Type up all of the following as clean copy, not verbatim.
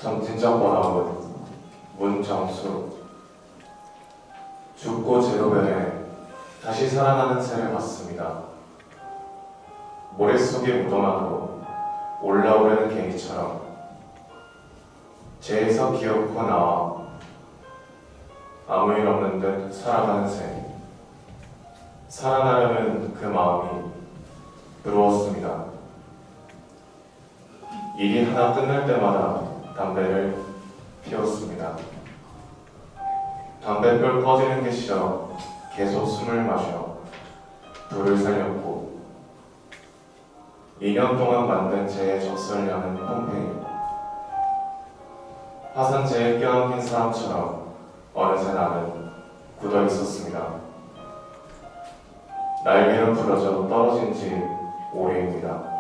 점진적 번아웃 문정수. 죽고 제로변에 다시 살아나는 새를 봤습니다. 모래 속에 묻어놔도 올라오려는 개미처럼 죄에서 기어코 나와 아무 일 없는 듯 살아가는 새. 살아나려는 그 마음이 부러웠습니다. 일이 하나 끝날 때마다 담배를 피웠습니다. 담뱃불 꺼지는 게 싫어 계속 숨을 마셔 불을 살렸고 2년 동안 만든 제 적설량은 pom페이. 화산재에 껴안긴 사람처럼 어느새 나는 굳어 있었습니다. 날개는 부러져 떨어진 지 오래입니다.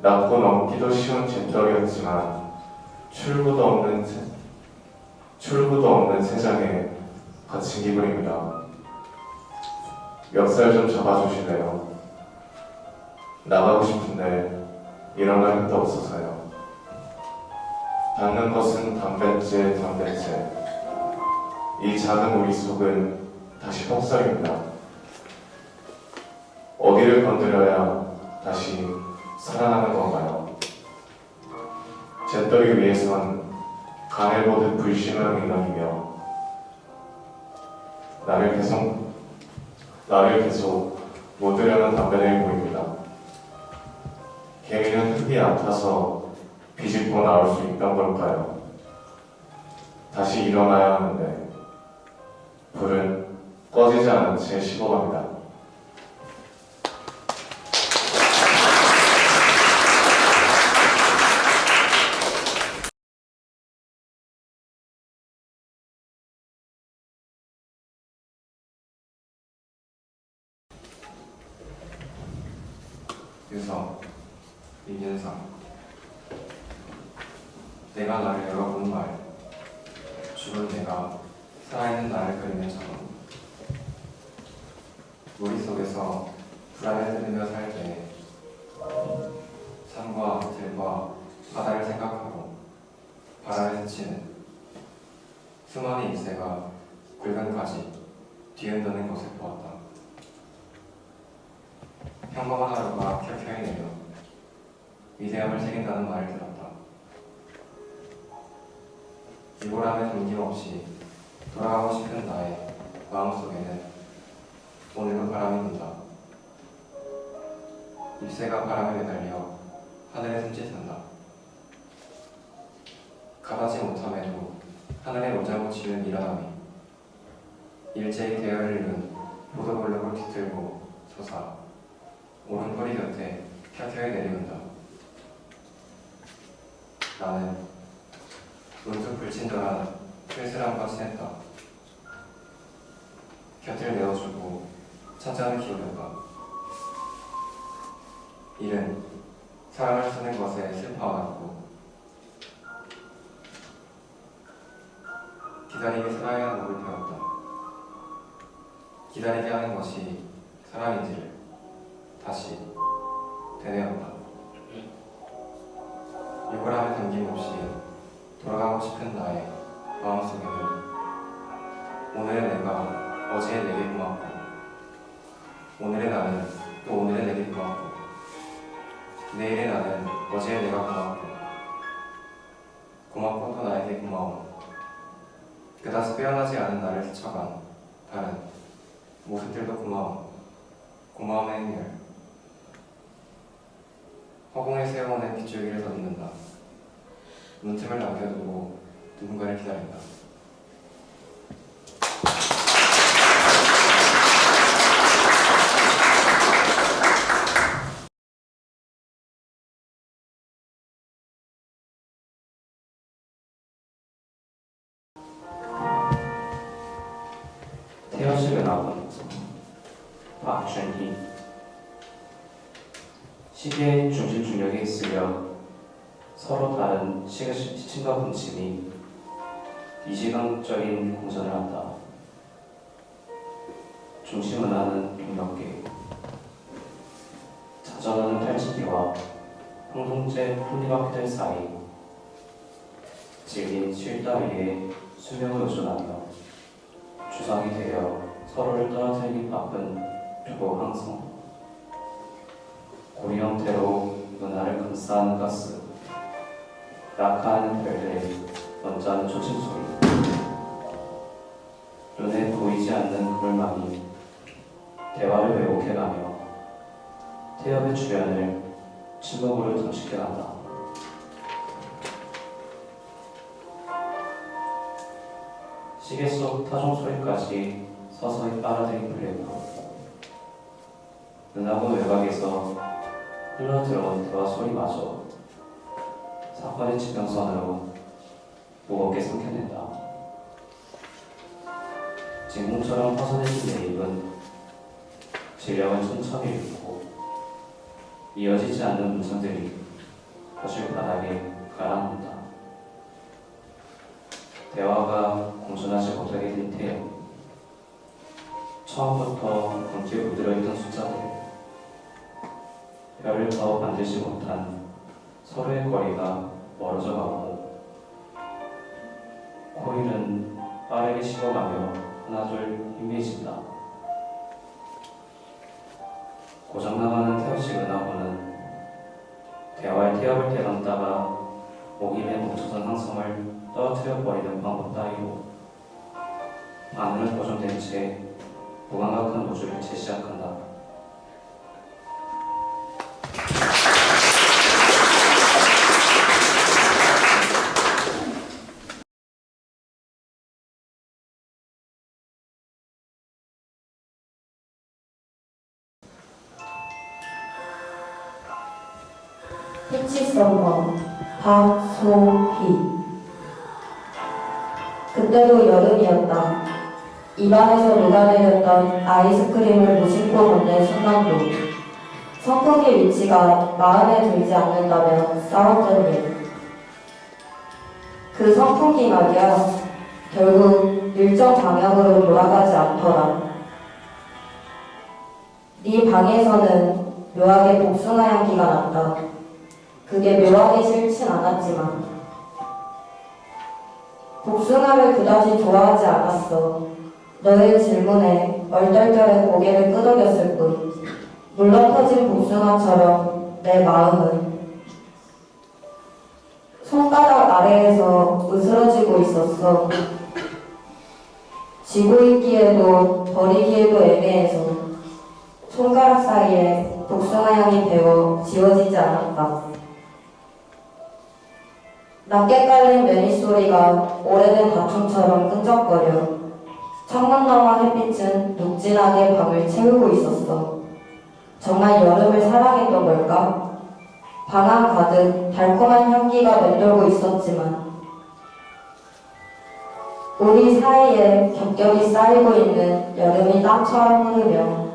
낮고 넘기도 쉬운 잿더리였지만 출구도 없는 세상에 갇힌 기분입니다. 멱살 좀 잡아주실래요? 나가고 싶은데 일어날 힘도 없어서요. 닿는 것은 담뱃재. 이 작은 우리 속은 다시 폭설입니다. 어디를 건드려야 다시 살아나는 건가요? 잿더리 위에선 간을 보듯 불심한 인간이며 나를 계속 묻으려는 담배를 보입니다. 개미는 흙이 아파서 비집고 나올 수 있던 걸까요? 다시 일어나야 하는데 불은 꺼지지 않은 채 식어갑니다. 유서, 임윤상. 내가 나를 열어본 말, 죽은 내가 살아있는 나를 그리는 작업. 머릿속에서 불안을 들으며 살 때 산과 들과 바다를 생각하고 바람에 스치는 수많은 잎새가 굵은 가지 뒤흔드는 것을 보았다. 평범한 하루가 켜켜이 내려 위대함을 새긴다는 말을 들었다. 이보람에 잠김없이 돌아가고 싶은 나의 마음속에는 오늘도 바람이 분다. 잎새가 바람에 매달려 하늘에 숨짓한다. 가다지 못함에도 하늘에 오자고치는 일어남이 일제히 계열을 잃은 보도블록을 뒤틀고 서사 오른 뿌리 곁에 켜켜이 내리운다. 나는 문득 불친절한 쓸쓸함과 친했다. 곁을 내어주고 찬찬을 기울였다. 일은 사랑을 쓰는 것에 슬퍼하고 기다림이 사랑의 한복을 배웠다. 기다리게 하는 것이 사랑인지를 다시 되뇌었다. 유골함에 담김없이 돌아가고 싶은 나의 마음속에는 오늘의 내가 어제의 내게 고맙고 오늘의 나는 또 오늘의 내게 고맙고 내일의 나는 어제의 내가 고맙고 또 나에게 고마워. 그다지 빼어나지 않은 나를 스쳐간 다른 모습들도 고마움의 행렬. 허공에 세워오는 빗줄기를 덧는다. 문틈을 남겨두고 누군가를 기다린다. 태어是个老本子，华生一 시계의 중심 중력에 있으며 서로 다른 시침과 분침이 이시각적인 공전을 한다. 중심은 하는 중력계, 자전하는 탈지기와 항동제 플리바퀴들 사이 질긴 쉴다리에 수명을 의존하며 주상이 되어 서로를 떨어뜨리기 바쁜 두 항성. 고리 형태로 은하를 감싸는 가스, 낙하하는 별들의 언짢은 초침소리, 눈에 보이지 않는 그물망이 대화를 왜곡해가며 태엽의 주변을 침묵으로 잠식해간다. 시계 속 타종 소리까지 서서히 빨아들인 블랙으로 은하고 외곽에서 흘러들어온 대화 소리마저 사건의 지평선으로 무겁게 삼켜낸다. 진공처럼 퍼져내진 내 입은 질량을 천천히 읽고 이어지지 않는 문장들이 거실 바닥에 가라앉는다. 대화가 공존하지 못하게 된 태양. 처음부터 검기에 물들어있던 숫자들. 뼈를 더 만들지 못한 서로의 거리가 멀어져 가고 코일은 빠르게 식어가며 하나둘 희미해진다. 고장나가는 태엽식 은하고는 대화의 태엽을 대감다가 목임에 멈춰선 항성을 떨어뜨려버리는 방법 따위로 바늘을 고정된 채 무감각한 우주를 재시작한다. 피치썸머 박소희. 그때도 여름이었다. 입안에서 녹아내렸던 아이스크림을 무심코 건넨 순간도 선풍기 위치가 마음에 들지 않는다며 싸웠던 일. 그 선풍기 말이야, 결국 일정 방향으로 돌아가지 않더라. 네 방에서는 묘하게 복숭아 향기가 난다. 그게 묘하게 싫진 않았지만 복숭아를 그다지 좋아하지 않았어. 너의 질문에 얼떨결에 고개를 끄덕였을 뿐 물러터진 복숭아처럼 내 마음은 손바닥 아래에서 으스러지고 있었어. 쥐고 있기에도 버리기에도 애매해서 손가락 사이에 복숭아 향이 배어 지워지지 않았다. 낮게 깔린 매니 소리가 오래된 다툼처럼 끈적거려 창문 너머 햇빛은 눅진하게 방을 채우고 있었어. 정말 여름을 사랑했던 걸까? 방 안 가득 달콤한 향기가 맴돌고 있었지만 우리 사이에 겹겹이 쌓이고 있는 여름이 땀처럼 흐르며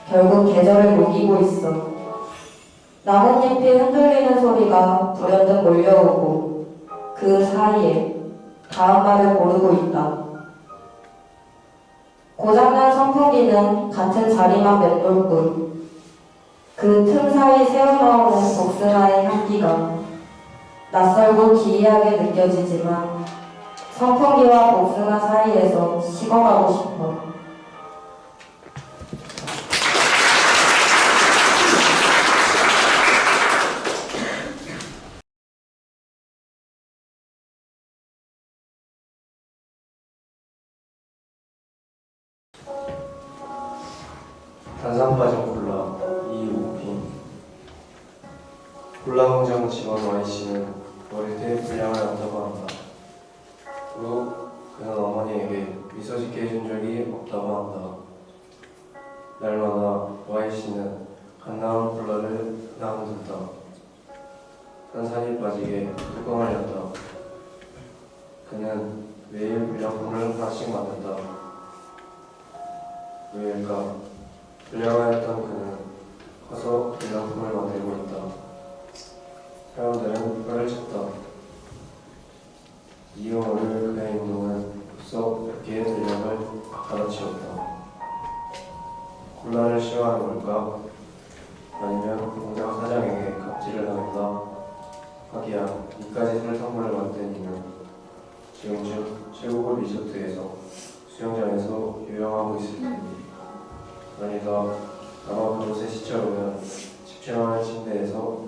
결국 계절을 녹이고 있어. 나뭇잎이 흔들리는 소리가 불현듯 몰려오고 그 사이에 다음 말을 고르고 있다. 고장난 선풍기는 같은 자리만 맴돌 뿐 그 틈 사이 새어나오는 복숭아의 향기가 낯설고 기이하게 느껴지지만 선풍기와 복숭아 사이에서 식어가고 싶어. 단상 빠진 콜라 이우빈. 콜라 공장 직원 Y씨는 머리띠에 불량을 났다고 한다. 후 그는 어머니에게 미소 짓게 해준 적이 없다고 한다. 날마다 Y씨는 갓 나온 콜라를 나눠준다. 탄산이 빠지게 뚜껑을 연다. 그는 매일 불량품을 하나씩 만든다. 왜일까? 불량하였던 그는 커서 불량품을 만들고 있다. 사람들은 뼈를 쳤다. 이후로는 그의 행동은 급속 100개의 전력을 갈아치웠다. 콜라를 싫어하는 걸까? 아니면 공장 사장에게 갑질을 당했다. 하기야 이까지 술 선물을 만든 이유 지금쯤 최고급 리조트에서 수영장에서 유영하고 있을 테니 아니다. 아마 그곳에 시차로면 집채만한 침대에서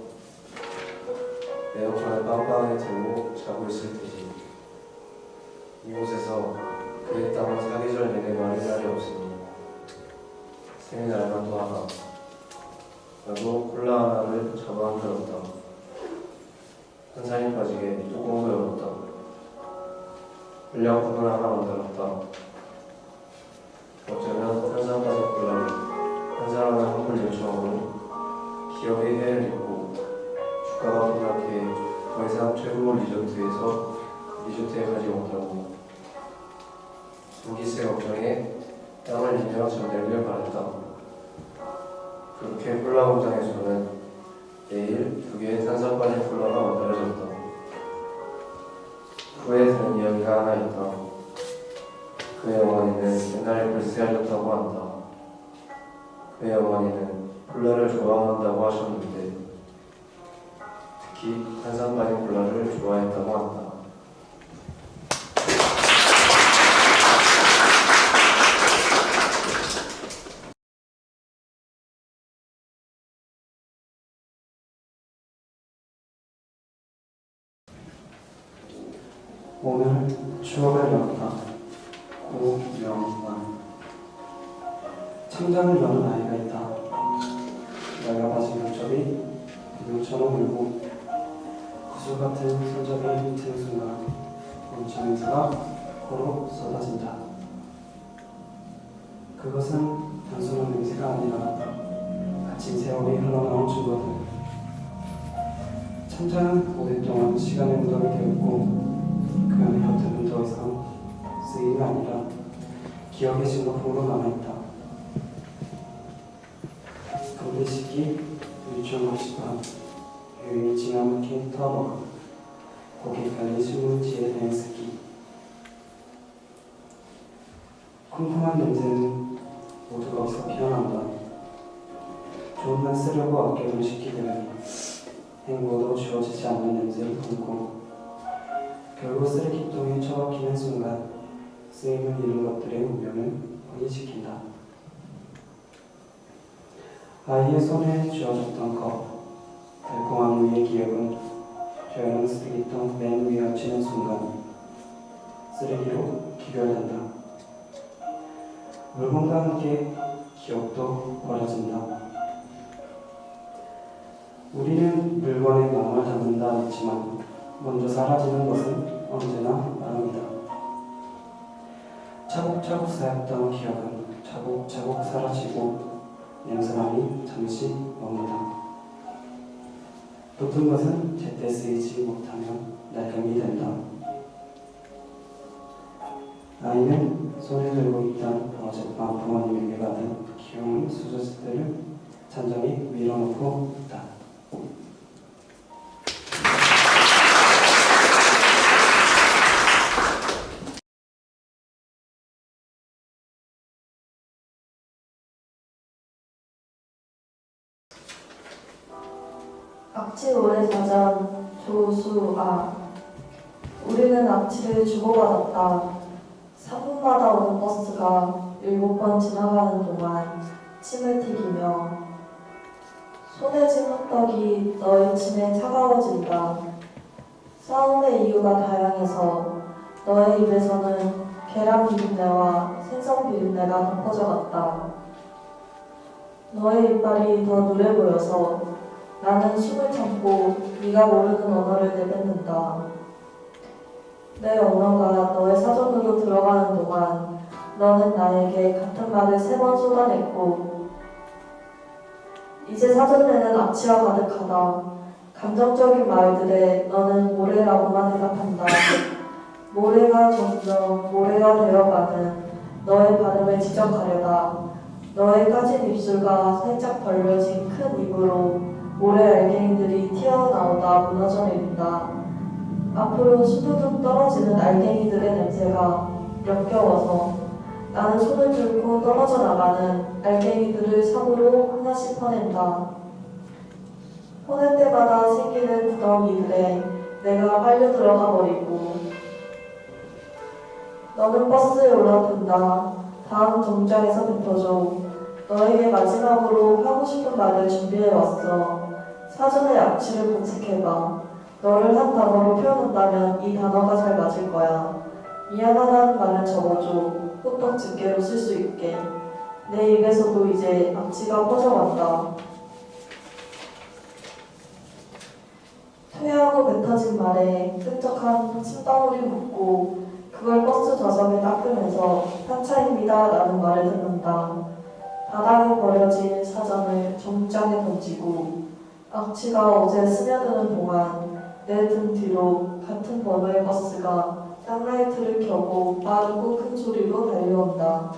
에어컨을 빵빵하게 틀고 자고 있을 테지. 이곳에서 그의 땀은 사계절 내내 마를 날이 없으니 생일날만 또 하나. 나도 콜라 하나를 잡아들었다. 한산이 빠지게 뚜껑을 열었다. 불량품을 하나 만들었다. 어쩌면 한산 빠진 콜라를 한 사람의 환불 요청으로 기업의 해를 입고 주가가 폭락해 더 이상 최고급 리조트에서 리조트에 가지 못하고 전기세 걱정에 땀을 흘리며 잠들길 바랬다. 그렇게 콜라 공장에서는 매일 2개의 탄산 빠진 콜라가 만들어졌다. 후에 들은 이야기가 하나 있다. 그의 어머니는 옛날에 글쎄하셨다고 한다. 그의 어머니는 콜라를 좋아한다고 하셨는데 특히 탄산 빠진 콜라를 좋아했다고 한다. 오늘 추억을 열었다. 고명환. 창장을 여는 아이가 있다. 내가 가진 물접이 비명처럼 울고 구슬 같은 손잡이 훑는 순간 음식 냄새가 코로 쏟아진다. 그것은 단순한 냄새가 아니라 갇힌 세월이 흘러나온 증거들. 창장은 오랫동안 시간의 무덤이 되었고 그 안의 겉은 더 이상 쓰임이 아니라 기억의 증거품으로 남아있다. 건배 식기, 유치원 식판, 유인이 징하게 터벅, 고기 깔린 수문지에 대한 쓰기. 쿰쿰한 냄새는 모두 거기서 피어난다. 좋은 날 쓰려고 아껴둔 식기들은 행복으로 주어지지 않는 냄새를 품고 결국 쓰레기통에 처박히는 순간 쓰임을 잃은 것들의 운명을 확인시킨다. 아이의 손에 쥐어졌던 컵, 달콤한 우유의 기억은 조용한 쓰레기통 맨 위에 얹히는 순간 쓰레기로 기별된다. 물건과 함께 기억도 버려진다. 우리는 물건에 마음을 담는다 했지만 먼저 사라지는 것은 언제나 마음이다. 차곡차곡 쌓였던 기억은 차곡차곡 사라지고 냄새만이 잠시 멉니다. 돋은 것은 제때 쓰이지 못하면 낡음이 된다. 아이는 손에 들고 있던 어젯밤 부모님에게 받은 귀여운 수저들을 잔잔히 밀어놓고 있다. 악취 오래사전 조수아. 우리는 악취를 주고받았다. 3분마다 오는 버스가 7번 지나가는 동안 침을 튀기며 손에 쥔 호떡이 너의 침에 차가워진다. 싸움의 이유가 다양해서 너의 입에서는 계란 비린내와 생선 비린내가 덮어져 갔다. 너의 이빨이 더 누래 보여서 나는 숨을 참고 네가 모르는 언어를 내뱉는다. 내 언어가 너의 사전으로 들어가는 동안 너는 나에게 같은 말을 3번 쏟아냈고 이제 사전에는 악취가 가득하다. 감정적인 말들에 너는 모래라고만 대답한다. 모래가 점점 모래가 되어가는 너의 발음을 지적하려다 너의 까진 입술과 살짝 벌려진 큰 입으로 모래 알갱이들이 튀어나오다 무너져 내린다. 앞으로 수두둑 떨어지는 알갱이들의 냄새가 역겨워서 나는 손을 들고 떨어져 나가는 알갱이들을 손으로 하나씩 퍼낸다. 퍼낼 때마다 생기는 구덩이들에 내가 빨려 들어가 버리고 너는 버스에 올라탄다. 다음 정류장에서 뱉어줘. 너에게 마지막으로 하고 싶은 말을 준비해왔어. 사전에 악취를 검색해봐. 너를 한 단어로 표현한다면 이 단어가 잘 맞을 거야. 미안하다는 말을 적어줘. 호떡 집게로 쓸 수 있게. 내 입에서도 이제 악취가 퍼져간다. 퇴하고 뱉어진 말에 끈적한 침방울이 묻고 그걸 버스 좌석에 닦으면서 타차입니다 라는 말을 듣는다. 바닥에 버려진 사전을 정장에 던지고 악취가 어제 스며드는 동안 내 등 뒤로 같은 번호의 버스가 쌍라이트를 켜고 빠르고 큰 소리로 달려온다.